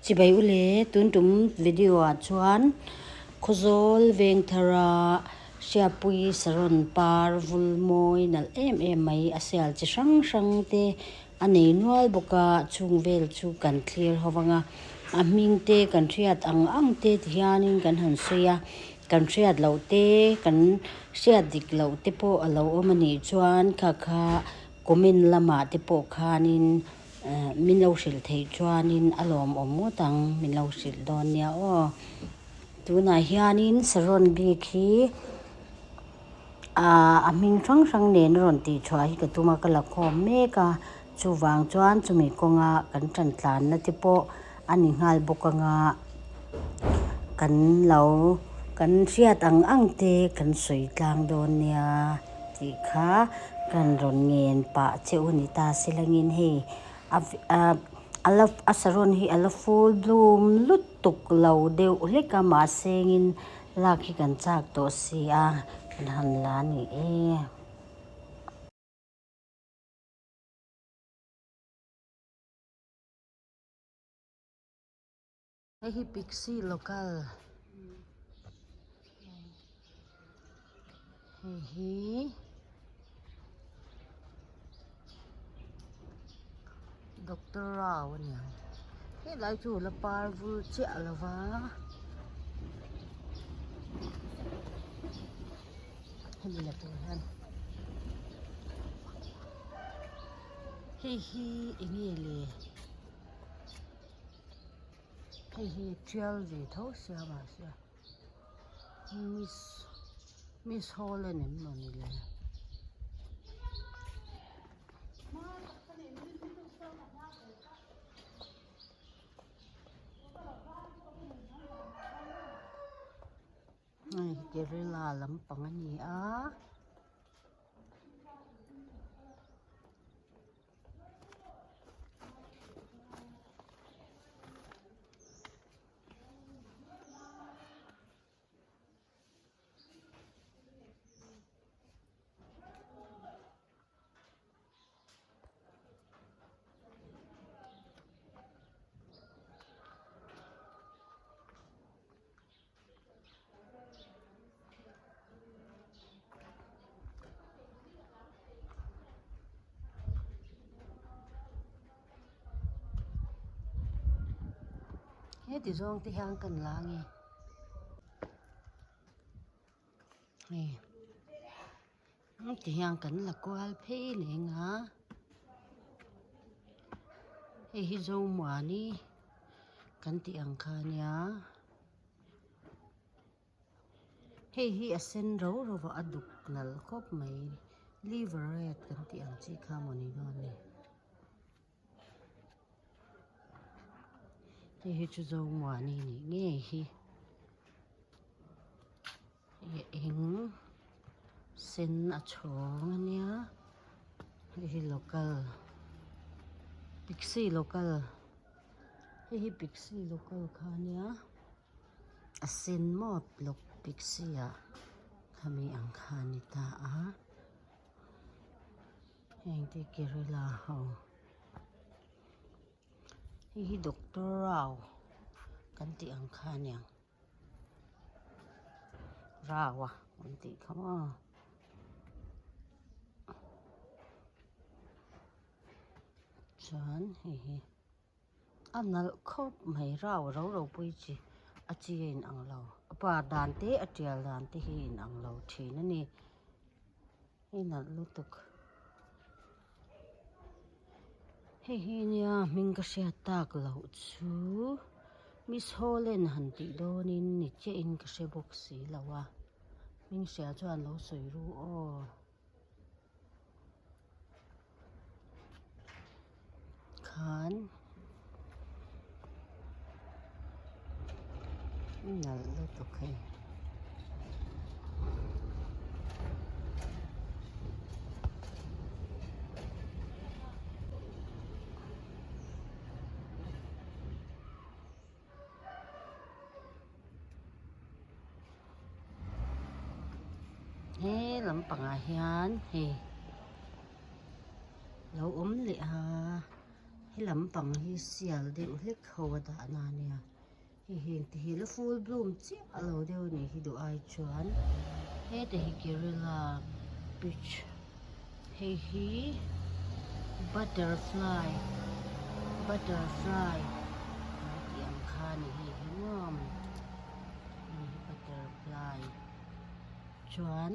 chỉ bay u lệ tuân trúng video à chuan khuzol veng thara siapui saron par vulmoi nal em mai asial chi sang te ani nual boka chungvel chu kan clear howanga aming te kan thiat ang te hianin kan han soya kan thiat lo te kan siat dik lo te po alo omani chuan kha comment lama te po khanin min lo sil thei chuanin alom omotang min lo sil don nia o tuna hianin saron bi khi aming sang nen ron ti chwa hi ka tuma kala khom me ka chuwang chuan chumi konga kan tran tlan na te po ani ngal bokanga kan lo kan siat ang te kan soi tlang don nia ti kha kan ron ngen pa cheuni ta silangin he alaf asaron hi alaful bloom lutuk lo deu leka ma sengin laki kan chak to si kan han la ni hi pixie local hi Dr. Rao nia he lai chu la parvu che alwa hi la tu han hi ingele hi trial ve tho sia ma sia miss Holland em no ni le ai kerala lampang ani he ti zong ti hang kan la nge he ti hang kan la kwal phe le nga hi zo mani kan ti ang kha nia hi asen ro wa aduk nal khop mai liver red kan ti ang chi kha moni don ni hi chu zo mani ni nge hi eng sen a chong ania hi local pixie local hi pixie local khania asin mo lok pixie kami ang khani ta heng te kerala ho hi Dr. Rao kan ti ang khania rawa kan ti khama chan hi anal khop mai ro pui chi achien ang lo pa dan te atial dan te hi ang lo thina ni ina lutuk hi nia ming ka sia tak lo chu Miss Holland han ti donin ni che in ka se box si lawa ming sia chuan lo soi ru khan ina lutuk hai he lampang hian he lo le hi lampang hi sial deuh hlek ho da na nia hi heng te hi la full bloom chi alo deuh ni hi du ai chuan he te hi Kerala peach hei hi butterfly tiang kha ni hi ngom ni hi butterfly chuan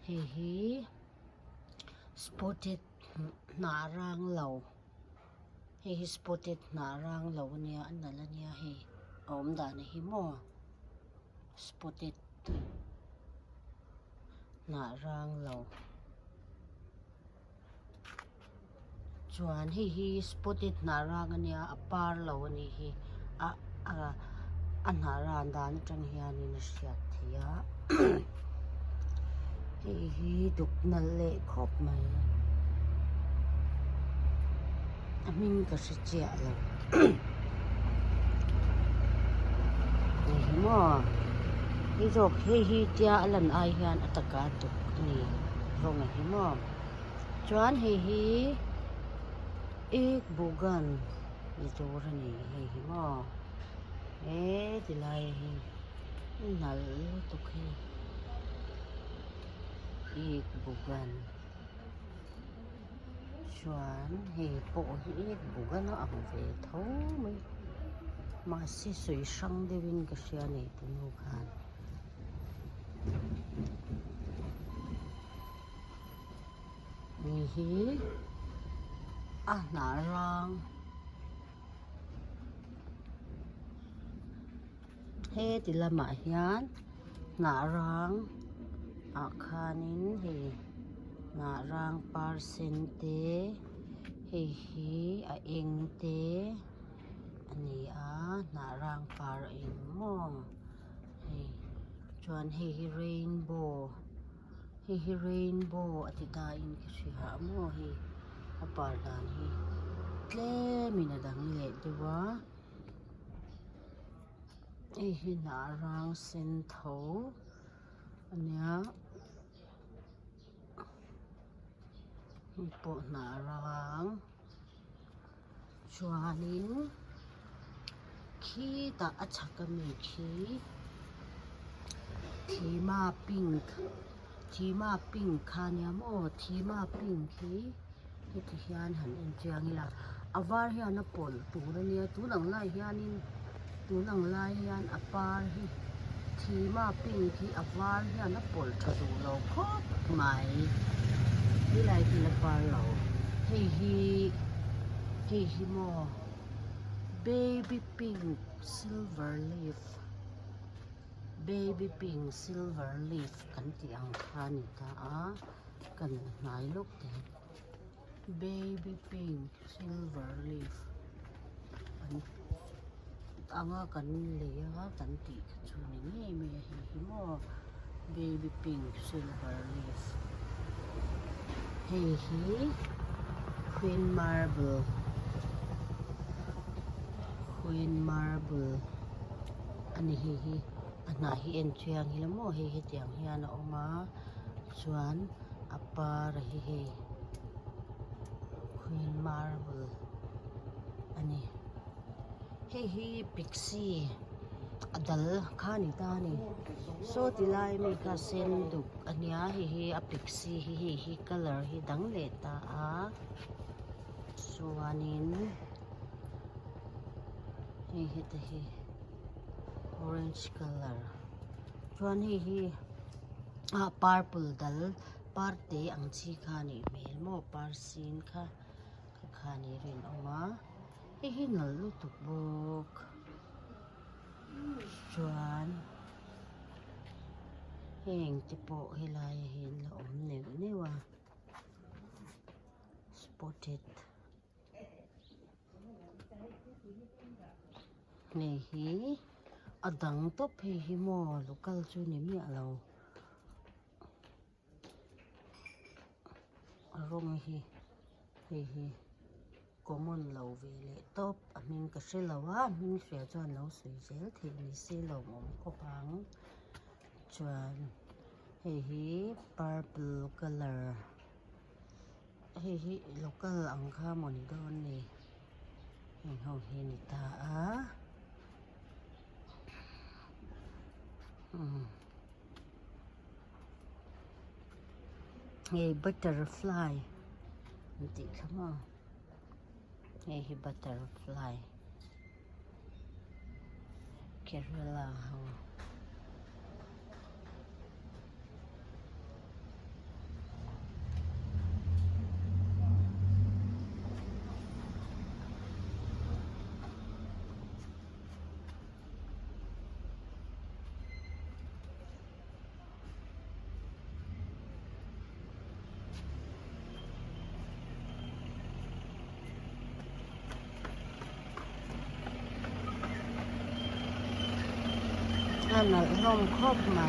hei hi spotted na rang lo hei hi spotted na rang lo nia an nala nia hei om da ni hi mo spotted na rang lo chuan hi spotted na rang ania a par lo ani hi a na ran dan tang hianin a hriat theia hi dukna le khop mai amin ka hri chia lo hi mo hi jok hi tia alan ai hian ataka tuk ani rong hi mo chuan hi ek bugan ni torani hi mo tilai hi nal tuk hi ek bugan chuan po hi ek bugan a ang ve tho mai ma si sui sang dewin ka hria nei tunu khan ni hi na rang he tilama hian na rang khanin hi na rang par sen te hi a eng te ani a na rang par eng mo chuan hi rainbow ati da in ka hri ha mo hi a par dan hi tlemin a dang le dewa hi na rang sen tho ania po na rang chuanin khi ta achakami khi thima pink khania mo thima pink khi ti hian han en chiang la avar hian a pol turania tunang lai hian a par hi thima pink hi avar hian a pol thadu lo khop mai hi lai ti la par lo hei hi mo baby pink silver leaf kan ti ang khani ta kan nai lok te baby pink silver leaf anga kan leya kan ti chu ni nge me hi mo baby pink silver leaf hei hi queen marble ani hi ana hi en chiang hi mo hi tiang hian a oma chuan a par hi queen marble ani hi pixie adal khani ta ni so tilai mi ka sen duk ania hi a pixie hi color hi dang le ta a chuanin hi te hi orange color chuan hi purple dal parte ang chi khani mel mo par sin kha khani rin oma hi nal lu tuk bok chuan heng te po hilai hin la om newa spotted nei hi adang top hi mo local chu ni mi alo rong hi common lo ve le top amin ka hrilawa min hria chuan lo sui zel thei ni se lo om ko pang chuan hi purple color hi local ang kha moni don ni ho hi ni ta a hey butterfly nanti kama hey butterfly Kerala hoอันนั้นลมครบไหม